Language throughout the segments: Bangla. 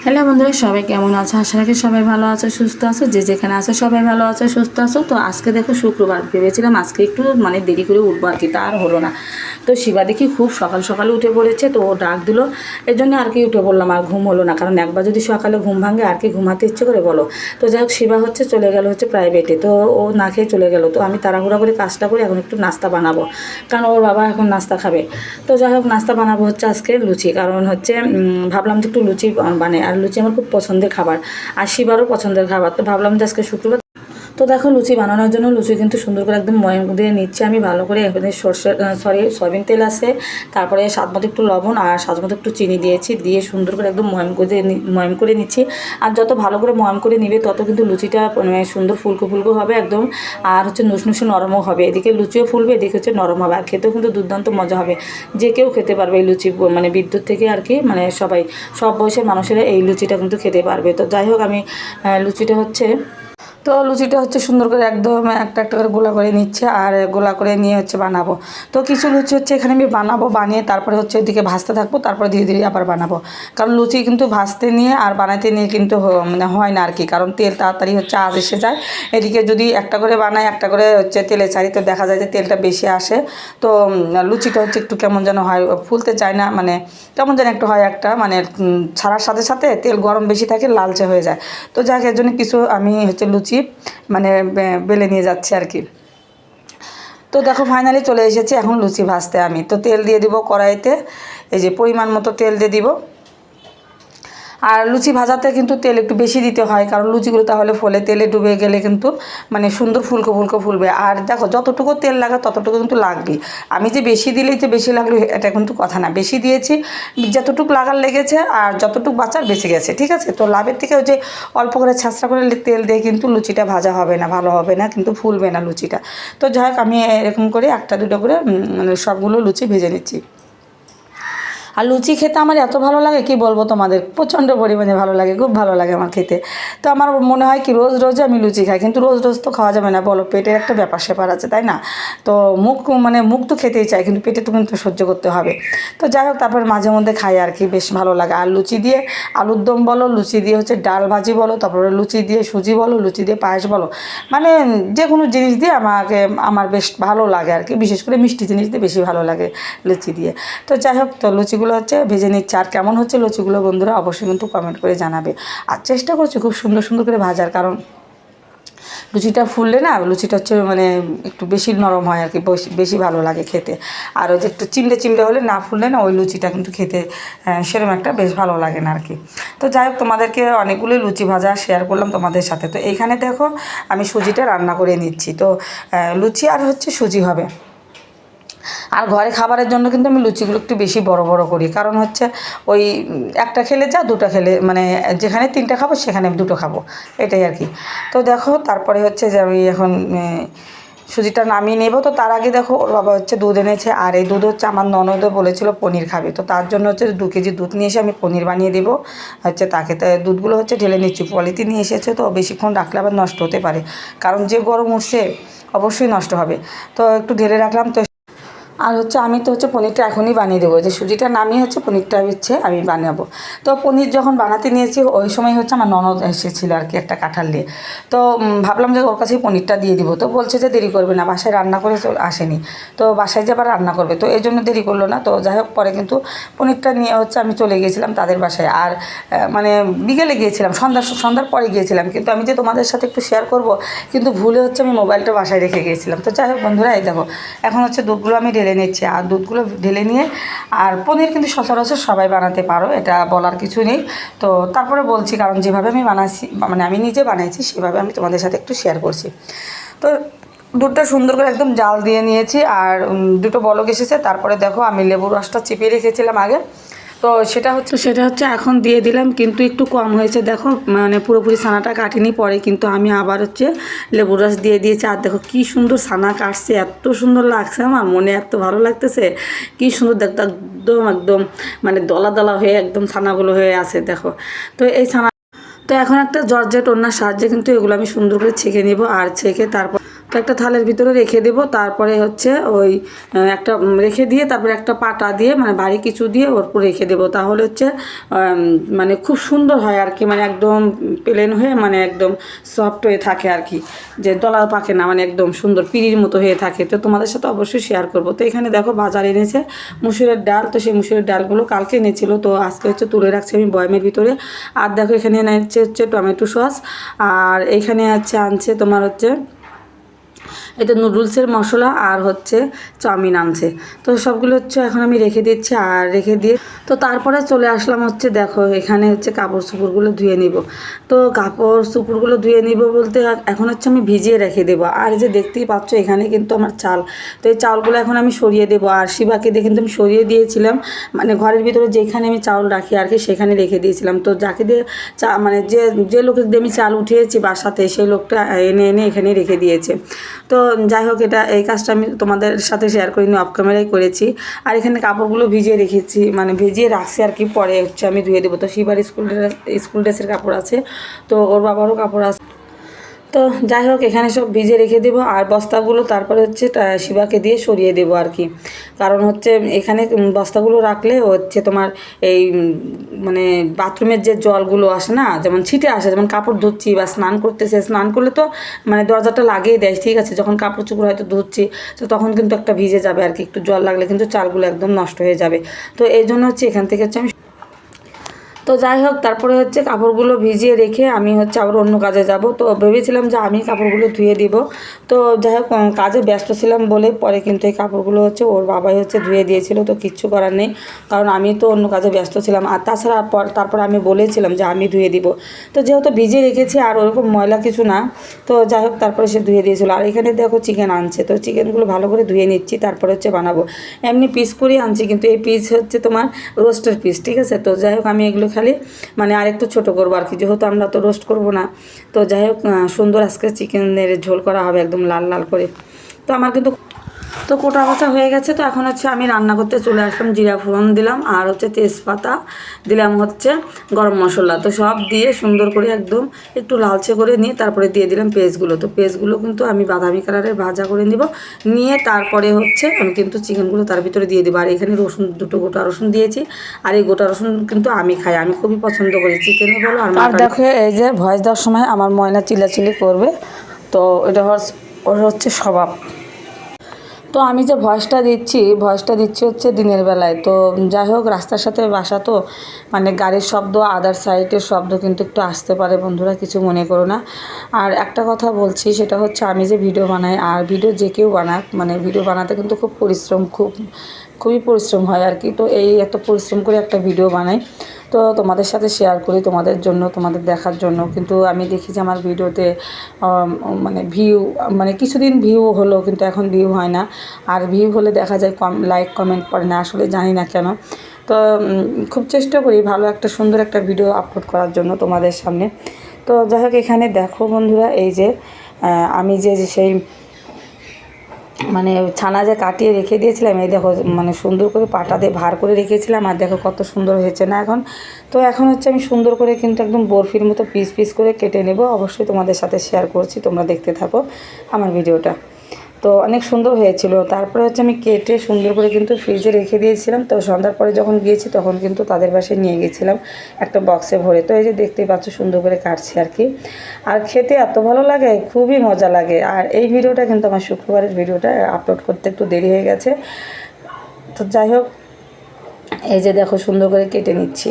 হ্যালো বন্ধুরা, সবাই কেমন আছো? আশা রাখি সবাই ভালো আছো, সুস্থ আছো। যে যেখানে আছো সবাই ভালো আছো, সুস্থ আছো। তো আজকে দেখো শুক্রবার, ভেবেছিলাম আজকে একটু দেরি করে উঠবো আর কি, তা আর হলো না। তো শিবা দেখি খুব সকাল সকালে উঠে পড়েছে, তো ও ডাক দিল, এর জন্য আর কি উঠে পড়লাম। আর ঘুম হলো না, কারণ একবার যদি সকালে ঘুম ভাঙে আর কি ঘুমাতে ইচ্ছে করে বলো। তো যাই হোক, শিবা চলে গেল প্রাইভেটে, তো ও না খেয়ে চলে গেল। তো আমি তাড়াহুড়া করে কাজটা করে এখন একটু নাস্তা বানাবো, কারণ ওর বাবা এখন নাস্তা খাবে। তো যাই হোক, নাস্তা বানাবো আজকে লুচি, কারণ ভাবলাম যে একটু লুচি বানাই। আর লুচি আমার খুব পছন্দের খাবার, আর শিবারও পছন্দের খাবার। তো ভাবলাম যে আজকে শুক্রবার। তো দেখো, লুচি বানানোর জন্য লুচি কিন্তু সুন্দর করে একদম ময়াম দিয়ে নিচ্ছে আমি ভালো করে। এখানে সয়াবিন তেল আছে, তারপরে স্বাদ মতো একটু লবণ আর স্বাদ মতো একটু চিনি দিয়েছি, দিয়ে সুন্দর করে একদম ময়াম করে নিচ্ছি। আর যত ভালো করে ময়াম করে নিবে তত কিন্তু লুচিটা সুন্দর ফুলকো ফুলকো হবে একদম। আর নুসনুসে নরমও হবে, এদিকে লুচিও ফুলবে, এদিকে নরম হবে। আর খেতেও কিন্তু দুর্দান্ত মজা হবে, যে কেউ খেতে পারবে এই লুচি। বিদ্যুৎ থেকে আর কি, সবাই, সব বয়সের মানুষেরা এই লুচিটা কিন্তু খেতে পারবে। তো যাই হোক, আমি লুচিটা সুন্দর করে একদম একটা একটা করে গোলা করে নিচ্ছে, আর গোলা করে নিয়ে বানাবো। তো কিছু লুচি এখানে আমি বানাবো, বানিয়ে তারপরে ওইদিকে ভাজতে থাকবো, তারপরে ধীরে ধীরে আবার বানাবো। কারণ লুচি কিন্তু ভাজতে নিয়ে আর বানাতে নিয়ে কিন্তু হয় না আর কি, কারণ তেল তাড়াতাড়ি আঁচ এসে যায়। এদিকে যদি একটা করে বানাই, একটা করে তেলে ছাড়ি, তো দেখা যায় যে তেলটা বেশি আসে। তো লুচিটা একটু কেমন যেন হয়, ফুলতে চায় না, কেমন যেন একটু হয় একটা, ছাড়ার সাথে সাথে তেল গরম বেশি থাকে, লালচে হয়ে যায়। তো যাক, এর জন্য কিছু আমি লুচি বেলে নিয়ে যাচ্ছি আর কি। তো দেখো, ফাইনালি চলে এসেছি এখন লুচি ভাজতে। আমি তো তেল দিয়ে দিব কড়াইতে, এই যে পরিমাণ মতো তেল দিয়ে দিব। আর লুচি ভাজাতে কিন্তু তেল একটু বেশি দিতে হয়, কারণ লুচিগুলো তাহলে ফলে তেলে ডুবে গেলে কিন্তু সুন্দর ফুলকো ফুলকো ফুলবে। আর দেখো, যতটুকু তেল লাগে ততটুকু কিন্তু লাগবে। আমি যে বেশি দিলেই যে বেশি লাগলো এটা কিন্তু কথা না, বেশি দিয়েছি, যতটুকু লাগার লেগেছে আর যতটুকু বাঁচার বেঁচে গেছে, ঠিক আছে। তো লাভের থেকে ওই যে অল্প করে ছাঁচড়া করে তেল দিয়ে কিন্তু লুচিটা ভাজা হবে না, ভালো হবে না, কিন্তু ফুলবে না লুচিটা। তো যাই হোক, আমি এরকম করে একটা দুটো করে সবগুলো লুচি ভেজে নিচ্ছি। আর লুচি খেতে আমার এত ভালো লাগে কি বলবো তোমাদের, প্রচণ্ড পরিমাণে ভালো লাগে, খুব ভালো লাগে আমার খেতে। তো আমার মনে হয় কি রোজ রোজ আমি লুচি খাই, কিন্তু রোজ রোজ তো খাওয়া যাবে না, বলো, পেটের একটা ব্যাপার স্যাপার আছে, তাই না? তো মুখ তো খেতেই চাই, কিন্তু পেটে তো কিন্তু সহ্য করতে হবে। তো যাই হোক, তারপর মাঝে মধ্যে খাই আর কি, বেশ ভালো লাগে। আর লুচি দিয়ে আলুর দম বলো, লুচি দিয়ে ডাল ভাজি বলো, তারপরে লুচি দিয়ে সুজি বলো, লুচি দিয়ে পায়েস বলো, যে কোনো জিনিস দিয়ে আমার বেশ ভালো লাগে আর কি। বিশেষ করে মিষ্টি জিনিস দিয়ে বেশি ভালো লাগে লুচি দিয়ে। তো যাই হোক, তো লুচিগুলো ভেজে নিচ্ছে। আর কেমন হচ্ছে লুচিগুলো বন্ধুরা অবশ্যই কিন্তু কমেন্ট করে জানাবে। আর চেষ্টা করছি খুব সুন্দর সুন্দর করে ভাজার, কারণ লুচিটা ফুললে না, লুচিটা একটু বেশি নরম হয় আর কি, বেশি ভালো লাগে খেতে। আর ওই যে একটু চিমড়ে চিমড়ে হলে, না ফুললে না, ওই লুচিটা কিন্তু খেতে সেরকম একটা বেশ ভালো লাগে না আর কি। তো যাই হোক, তোমাদেরকে অনেকগুলো লুচি ভাজা শেয়ার করলাম তোমাদের সাথে। তো এইখানে দেখো, আমি সুজিটা রান্না করে নিচ্ছি। তো লুচি আর সুজি হবে। আর ঘরে খাবারের জন্য কিন্তু আমি লুচিগুলো একটু বেশি বড় বড় করি, কারণ ওই একটা খেলে যা, দুটো খেলে যেখানে তিনটা খাবো সেখানে দুটো খাবো, এটাই আর কি। তো দেখো, তারপরে যে আমি এখন সুজিটা নামিয়ে নেব। তো তার আগে দেখো, ওর বাবা দুধ এনেছে, আর এই দুধ আমার ননদও বলেছিল পনির খাবে। তো তার জন্য 2 কেজি দুধ নিয়ে এসে আমি পনির বানিয়ে দেবো তাকে। তো দুধগুলো ঢেলে নিচ্ছি, পলিথিন নিয়ে এসেছে, তো বেশিক্ষণ রাখলে আবার নষ্ট হতে পারে, কারণ যে গরম উঠছে অবশ্যই নষ্ট হবে। তো একটু ঢেলে রাখলাম। তো আর আমি তো পনিরটা এখনই বানিয়ে দেবো, যে সুজিটা নামিয়ে পনিরটা আমি বানাবো। তো পনির যখন বানাতে নিয়েছি, ওই সময় আমার ননদ এসেছিলো আর কি, একটা কাঁঠাল নিয়ে। তো ভাবলাম যে ওর কাছেই পনিরটা দিয়ে দিব। তো বলছে যে দেরি করবে না, বাসায় রান্না করে আসেনি, তো বাসায় যে আবার রান্না করবে, তো এই জন্য দেরি করলো না। তো যাই হোক, পরে কিন্তু পনিরটা নিয়ে আমি চলে গিয়েছিলাম তাদের বাসায়। আর বিকেলে গিয়েছিলাম, সন্ধ্যার পরে গিয়েছিলাম, কিন্তু আমি যে তোমাদের সাথে একটু শেয়ার করব, কিন্তু ভুলে আমি মোবাইলটা বাসায় রেখে গিয়েছিলাম। তো যাই হোক বন্ধুরা, এই দেখো, এখন দুধগুলো আমি ঢেলে নিচ্ছি। আর দুধগুলো ঢেলে নিয়ে, আর পনির কিন্তু সচরাচর সবাই বানাতে পারো, এটা বলার কিছু নেই। তো তারপরে বলছি, কারণ যেভাবে আমি বানাচ্ছি, আমি নিজে বানাইছি, সেভাবে আমি তোমাদের সাথে একটু শেয়ার করছি। তো দুধটা সুন্দর করে একদম জাল দিয়ে নিয়েছি, আর দুটো বলক এসেছে। তারপরে দেখো, আমি লেবুর রসটা চিপিয়ে রেখেছিলাম আগে, তো সেটা এখন দিয়ে দিলাম, কিন্তু একটু কম হয়েছে। দেখো, পুরোপুরি ছানাটা কাটিনি, পরে কিন্তু আমি আবার লেবুর রস দিয়ে দিয়েছি। আর দেখো কি সুন্দর ছানা কাটছে, এত সুন্দর লাগছে, আমার মনে এত ভালো লাগতেছে, কি সুন্দর দেখতে, একদম একদম দলা দলা হয়ে একদম ছানাগুলো হয়ে আছে দেখো। তো এই ছানা, তো এখন একটা জর্জেট ওড়নার সাহায্যে কিন্তু এগুলো আমি সুন্দর করে ছেঁকে নেব। আর ছেঁকে তো একটা থালের ভিতরে রেখে দেবো, তারপরে হচ্ছে ওই একটা রেখে দিয়ে তারপরে একটা পাটা দিয়ে মানে ভারী কিছু দিয়ে ওর উপর রেখে দেবো, তাহলে হচ্ছে মানে খুব সুন্দর হয় আর কি, মানে একদম প্লেন হয়ে মানে একদম সফট হয়ে থাকে আর কি, যে দলা পাকে না, মানে একদম সুন্দর পিড়ির মতো হয়ে থাকে। তো তোমাদের সাথে অবশ্যই শেয়ার করবো। তো এখানে দেখো বাজার এনেছে মুসুরের ডাল, তো সেই মুসুরের ডালগুলো কালকে এনেছিল, তো আজকে হচ্ছে তুলে রাখছি আমি বয়ামের ভিতরে। আর দেখো এখানে এনেছে হচ্ছে টমেটো সস, আর এখানে আনছে তোমার হচ্ছে এটা নুডলসের মশলা, আর হচ্ছে চাউমিন আনছে। তো সবগুলো হচ্ছে এখন আমি রেখে দিচ্ছি, আর রেখে দিয়ে তো তারপরে চলে আসলাম হচ্ছে দেখো এখানে হচ্ছে কাপড় চোপড়গুলো ধুয়ে নিব। তো কাপড় চোপড়গুলো ধুয়ে নিব বলতে এখন হচ্ছে আমি ভিজিয়ে রেখে দেবো। আর যে দেখতেই পাচ্ছ এখানে কিন্তু আমার চাল, তো এই চালগুলো এখন আমি সরিয়ে দেবো। আর শিবাকে দিয়ে কিন্তু আমি সরিয়ে দিয়েছিলাম, মানে ঘরের ভিতরে যেখানে আমি চাউল রাখি আর কি সেখানে রেখে দিয়েছিলাম। তো যাকে দিয়ে মানে যে লোকের দিয়ে আমি চাল উঠিয়েছি বাসাতে, সেই লোকটা এনে এখানে রেখে দিয়েছে। তো যাই হোক এই কাজটা আমি তোমাদের সাথে শেয়ার করিনি, অফ ক্যামেরাই করেছি। আর এখানে কাপড়গুলো ভিজিয়ে রেখেছি, মানে ভিজিয়ে রাখছি আর কি, পরে হচ্ছে আমি ধুয়ে দেবো। তো শিবার স্কুল ড্রেসের কাপড় আছে, তো ওর বাবারও কাপড় আছে। তো যাই হোক এখানে সব ভিজে রেখে দেবো, আর বস্তাগুলো তারপরে হচ্ছে শিবাকে দিয়ে সরিয়ে দেবো আর কি। কারণ হচ্ছে এখানে বস্তাগুলো রাখলে হচ্ছে তোমার এই মানে বাথরুমের যে জলগুলো আসে না, যেমন ছিটে আসে, যেমন কাপড় ধুচ্ছি বা স্নান করতেছে, স্নান করলে তো মানে দরজাটা লাগিয়ে দেয়, ঠিক আছে, যখন কাপড় চোপড় হয়তো ধুচ্ছি তো তখন কিন্তু একটা ভিজে যাবে আর কি, একটু জল লাগলে কিন্তু চালগুলো একদম নষ্ট হয়ে যাবে। তো এই জন্য হচ্ছে এখান থেকে হচ্ছে আমি তো যাই হোক তারপরে হচ্ছে কাপড়গুলো ভিজিয়ে রেখে আমি হচ্ছে আবার অন্য কাজে যাব। তো ভেবেছিলাম যে আমি কাপড়গুলো ধুয়ে দিব, তো যাই হোক কাজে ব্যস্ত ছিলাম বলে পরে কিন্তু এই কাপড়গুলো হচ্ছে ওর বাবাই হচ্ছে ধুয়ে দিয়েছিল। তো কিচ্ছু করার নেই, কারণ আমি তো অন্য কাজে ব্যস্ত ছিলাম। আর তাছাড়া তারপর আমি বলেছিলাম যে আমি ধুয়ে দিব, তো যেহেতু ভিজিয়ে রেখেছি আর ওরকম ময়লা কিছু না, তো যাই হোক তারপরে সে ধুয়ে দিয়েছিল। আর এখানে দেখো চিকেন আনছে, তো চিকেনগুলো ভালো করে ধুয়ে নিচ্ছি, তারপরে হচ্ছে বানাবো। এমনি পিস করে আনছি, কিন্তু এই পিস হচ্ছে তোমার রোস্টের পিস, ঠিক আছে। তো যাই হোক আমি এগুলো খালি মানে আরেকটু ছোটো করবো আর কি, যেহেতু আমরা তো রোস্ট করবো না। তো যাই হোক সুন্দর আজকে চিকেনের ঝোল করা হবে একদম লাল লাল করে। তো আমার কিন্তু তো কোটা বাছা হয়ে গেছে। তো এখন হচ্ছে আমি রান্না করতে চলে আসলাম, জিরা ফোড়ন দিলাম, আর হচ্ছে তেজপাতা দিলাম, হচ্ছে গরম মশলা, তো সব দিয়ে সুন্দর করে একদম একটু লালচে করে নিয়ে তারপরে দিয়ে দিলাম পেঁয়াজগুলো। তো পেঁয়াজগুলো কিন্তু আমি বাদামি কালারের ভাজা করে নিব, নিয়ে তারপরে হচ্ছে আমি কিন্তু চিকেনগুলো তার ভিতরে দিয়ে দেবো। আর এখানে রসুন, দুটো গোটা রসুন দিয়েছি, আর এই গোটা রসুন কিন্তু আমি খাই, আমি খুবই পছন্দ করি চিকেনে বলো আর দেখো এই যে ভয়েস দেওয়ার সময় আমার ময়না চিল্লাচিল্লি করবে, তো এটা ওর হচ্ছে স্বভাব। তো আমি যে ভয়েসটা দিচ্ছি হচ্ছে দিনের বেলায়। তো যাই হোক রাস্তার সাথে বাসা, তো মানে গাড়ির শব্দ, আদার সাইডের শব্দ কিন্তু একটু আসতে পারে, বন্ধুরা কিছু মনে করো না। আর একটা কথা বলছি, সেটা হচ্ছে আমি যে ভিডিও বানাই, আর ভিডিও যে কেউ বানাক, মানে ভিডিও বানাতে কিন্তু খুব খুবই পরিশ্রম হয় আর কি। তো এই এত পরিশ্রম করে একটা ভিডিও বানাই, তো তোমাদের সাথে শেয়ার করি তোমাদের জন্য, তোমাদের দেখার জন্য। কিন্তু আমি দেখি যে আমার ভিডিওতে মানে মানে কিছুদিন ভিউ হলো, কিন্তু এখন ভিউ হয় না। আর ভিউ হলে দেখা যায় লাইক কমেন্ট করে না, আসলে জানি না কেন। তো খুব চেষ্টা করি ভালো একটা সুন্দর একটা ভিডিও আপলোড করার জন্য তোমাদের সামনে। তো যাই হোক এখানে দেখো বন্ধুরা, এই যে আমি যে সেই মানে ছানা যে কাটিয়ে রেখে দিয়েছিলাম, এই দেখো মানে সুন্দর করে পাটা দিয়ে ভার করে রেখেছিলাম, আর দেখো কত সুন্দর হয়েছে না এখন। তো এখন হচ্ছে আমি সুন্দর করে কিন্তু একদম বরফির মতো পিস পিস করে কেটে নেব, অবশ্যই তোমাদের সাথে শেয়ার করছি, তোমরা দেখতে থাকো আমার ভিডিওটা। তো অনেক সুন্দর হয়েছিল। তারপরে হচ্ছে আমি কেটে সুন্দর করে কিন্তু ফ্রিজে রেখে দিয়েছিলাম। তো সন্ধ্যার পরে যখন গিয়েছি তখন কিন্তু তাদের বাসায় নিয়ে গেছিলাম একটা বক্সে ভরে। তো এই যে দেখতেই পাচ্ছ সুন্দর করে কাটছি আর কি। আর খেতে এত ভালো লাগে, খুবই মজা লাগে। আর এই ভিডিওটা কিন্তু আমার শুক্রবারের ভিডিওটা আপলোড করতে একটু দেরি হয়ে গেছে। তো যাই হোক এই যে দেখো সুন্দর করে কেটে নিচ্ছি,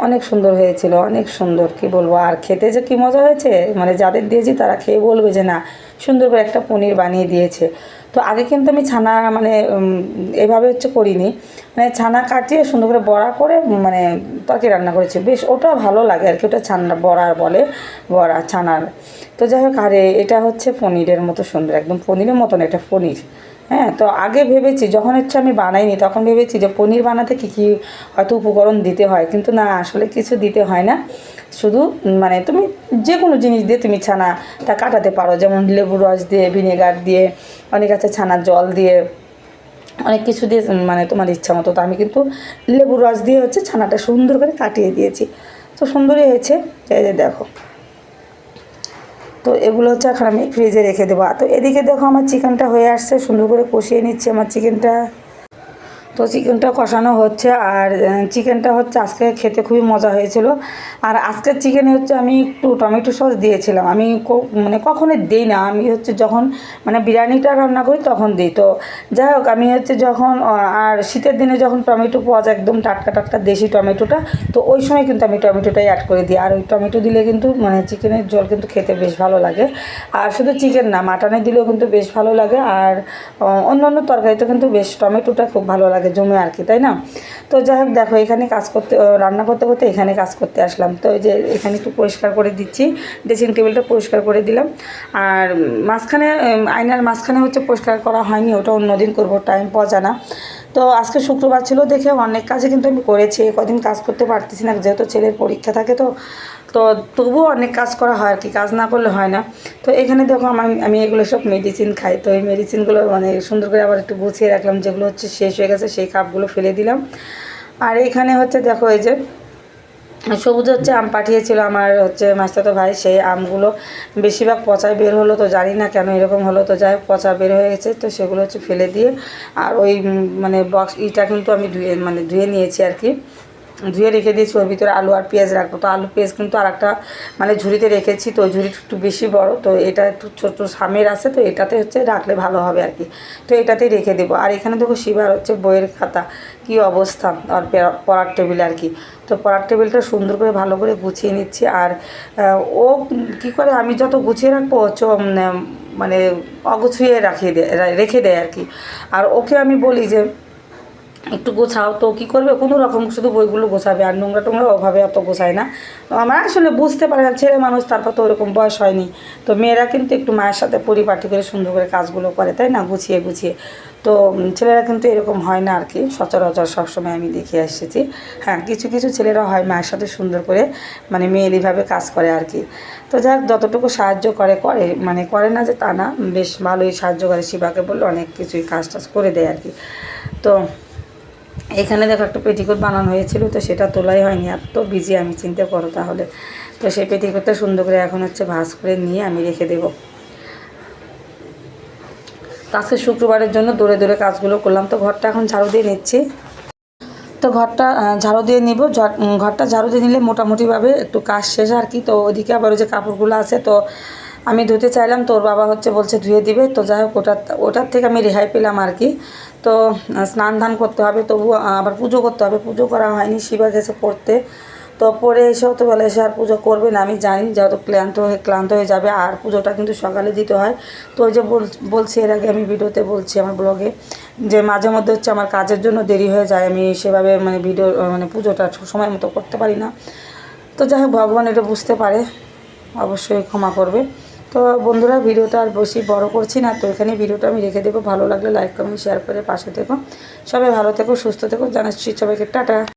অনেক সুন্দর হয়েছিল, অনেক সুন্দর, কি বলবো। আর খেতে যে কী মজা হয়েছে, মানে যাদের দিয়েছি তারা খেয়ে বলবে যে না সুন্দর করে একটা পনির বানিয়ে দিয়েছে। তো আগে কিন্তু আমি ছানা মানে এভাবে হচ্ছে করিনি, মানে ছানা কাটিয়ে সুন্দর করে বড়া করে মানে তরকারি রান্না করেছি, বেশ ওটা ভালো লাগে আর কি, ওটা ছানা বড়ার বলে, বড়া ছানার। তো যাই হোক আর এটা হচ্ছে পনিরের মতো সুন্দর, একদম পনিরের মতন এটা পনির। হ্যাঁ, তো আগে ভেবেছি যখন হচ্ছে আমি বানাইনি তখন ভেবেছি যে পনির বানাতে কী কী হয়তো উপকরণ দিতে হয়, কিন্তু না আসলে কিছু দিতে হয় না। শুধু মানে তুমি যে কোনো জিনিস দিয়ে তুমি ছানাটা কাটাতে পারো, যেমন লেবুর রস দিয়ে, ভিনেগার দিয়ে, অনেক আছে ছানার জল দিয়ে, অনেক কিছু দিয়ে মানে তোমার ইচ্ছা মতো। তো আমি কিন্তু লেবুর রস দিয়ে হচ্ছে ছানাটা সুন্দর করে কাটিয়ে দিয়েছি, তো সুন্দরই হয়েছে। এই যে দেখো, তো এগুলো হচ্ছে এখন আমি ফ্রিজে রেখে দেবো। তো এদিকে দেখো আমার চিকেনটা হয়ে আসছে, সুন্দর করে কষিয়ে নিচ্ছে আমার চিকেনটা। তো চিকেনটা কষানো হচ্ছে, আর চিকেনটা হচ্ছে আজকে খেতে খুবই মজা হয়েছিল। আর আজকের চিকেনে হচ্ছে আমি একটু টমেটো সস দিয়েছিলাম। আমি মানে কখনোই দিই না, আমি হচ্ছে যখন মানে বিরিয়ানিটা রান্না করি তখন দিই। তো যাই হোক, আমি হচ্ছে যখন আর শীতের দিনে যখন টমেটো পাওয়া যায় একদম টাটকা টাটকা দেশি টমেটোটা, তো ওই সময় কিন্তু আমি টমেটোটাই অ্যাড করে দিই। আর ওই টমেটো দিলে কিন্তু মানে চিকেনের ঝোল কিন্তু খেতে বেশ ভালো লাগে। আর শুধু চিকেন না, মাটনে দিলেও কিন্তু বেশ ভালো লাগে। আর অন্য অন্য তরকারিতে কিন্তু বেশ টমেটোটা খুব ভালো লাগে জমে আর কি, তাই না? তো যাই হোক, দেখো এখানে কাজ করতে রান্না করতে করতে এখানে কাজ করতে আসলাম। তো এই যে এখানে একটু পরিষ্কার করে দিচ্ছি, ড্রেসিং টেবিলটা পরিষ্কার করে দিলাম। আর মাঝখানে আয়নার মাঝখানে হচ্ছে পরিষ্কার করা হয়নি, ওটা অন্যদিন করবো, টাইম পাওয়া যায় না। তো আজকে শুক্রবার ছিল দেখে অনেক কাজে কিন্তু আমি করেছি। কদিন কাজ করতে পারতেছি না, যেহেতু ছেলের পরীক্ষা থাকে। তো তো তবুও অনেক কাজ করা হয় আর কি, কাজ না করলে হয় না। তো এখানে দেখো আমি এগুলো সব মেডিসিন খাই, তো এই মেডিসিনগুলো মানে সুন্দর করে আবার একটু গুছিয়ে রাখলাম। যেগুলো হচ্ছে শেষ হয়ে গেছে সেই কাপগুলো ফেলে দিলাম। আর এখানে হচ্ছে দেখো এই যে সবুজ হচ্ছে আম পাঠিয়েছিল আমার হচ্ছে মাস্টাতো ভাই, সেই আমগুলো বেশিরভাগ পচা বের হলো। তো জানি না কেন এরকম হলো, তো যাই হোক পচা বের হয়ে গেছে, তো সেগুলো হচ্ছে ফেলে দিয়ে। আর ওই মানে বক্স ইটা কিন্তু আমি ধুয়ে নিয়েছি আর কি, ধুয়ে রেখে দিয়েছি। ওর ভিতরে আলু আর পেঁয়াজ রাখবো। তো আলু পেঁয়াজ কিন্তু আর একটা মানে ঝুড়িতে রেখেছি, তো ওই ঝুড়িটা একটু বেশি বড়, তো এটা একটু ছোটো সামের আছে, তো এটাতে হচ্ছে রাখলে ভালো হবে আর কি। তো এটাতেই রেখে দেবো। আর এখানে দেখো শিবার হচ্ছে বইয়ের খাতা কী অবস্থা, আর পড়ার টেবিল আর কি। তো পড়ার টেবিলটা সুন্দর করে ভালো করে গুছিয়ে নিচ্ছি। আর ও কী করে, আমি যত গুছিয়ে রাখবো হচ্ছে মানে অগুছিয়ে রেখে দেয় আর কি। আর ওকে আমি বলি যে একটু গোছাও, তো কী করবে, কোনো রকম শুধু বইগুলো গোছাবে, আর নোংরা টোংরা ওভাবে অত গোছায় না। তো আমার আসলে বুঝতে পারে না, ছেলে মানুষ, তারপর তো ওরকম বয়স হয়নি। তো মেয়েরা কিন্তু একটু মায়ের সাথে পরিপাটি করে সুন্দর করে কাজগুলো করে, তাই না, গুছিয়ে গুছিয়ে। তো ছেলেরা কিন্তু এরকম হয় না আর কি, সচরাচর সবসময় আমি দেখে এসেছি। হ্যাঁ, কিছু কিছু ছেলেরা হয় মায়ের সাথে সুন্দর করে মানে মেয়েলিভাবে কাজ করে আর কি। তো যাক, যতটুকু সাহায্য করে মানে করে না যে তা না, বেশ ভালোই সাহায্য করে। শিবাকে বললে অনেক কিছুই কাজ টাজ করে দেয় আর কি। তো এখানে দেখো একটা পেটিকোট বানানো হয়েছিল, তো সেটা তোলাই হয়নি, এত বিজি আমি, চিন্তা করো তাহলে। তো সেই পেটিকোটটা সুন্দর করে এখন হচ্ছে ভাঁজ করে নিয়ে আমি রেখে দেবো। তো আজকে শুক্রবারের জন্য দৌড়ে দৌড়ে কাজগুলো করলাম। তো ঘরটা এখন ঝাড়ু দিয়ে নিচ্ছি। তো ঘরটা ঝাড়ু দিয়ে নিব। ঘরটা ঝাড়ু দিয়ে নিলে মোটামুটিভাবে একটু কাজ শেষ আর কি। তো ওদিকে আবার ওই যে কাপড়গুলো আছে, তো আমি ধুতে চাইলাম, তোর বাবা হচ্ছে বলছে ধুয়ে দিবে। তো যাই হোক, ওটার থেকে আমি রেহাই পেলাম আর কি। তো স্নান ধান করতে হবে, তবু আবার পুজো করতে হবে। পুজো করা হয়নি, শিবা গেছে পড়তে। তো পরে এসেও তো বলে এসে আর পুজো করবে না, আমি জানি, যেহেতু ক্লান্ত হয়ে যাবে। আর পুজোটা কিন্তু সকালে দিতে হয়। তো ওই যে বলছি এর আগে আমি ভিডিওতে বলছি আমার ব্লগে, যে মাঝে মধ্যে হচ্ছে আমার কাজের জন্য দেরি হয়ে যায়, আমি সেভাবে মানে মানে পুজোটা সময় মতো করতে পারি না। তো যাই হোক, ভগবান এটা বুঝতে পারে, অবশ্যই ক্ষমা করবে। তো বন্ধুরা, ভিডিওটা আর বেশি বড় করছি না, তো এখানে ভিডিওটা আমি রেখে দেবো। ভালো লাগলে লাইক কমেন্ট শেয়ার করে পাশে থেকো। সবাই ভালো থেকো, সুস্থ থেকো, জানাচ্ছি সবাইকে টাটা।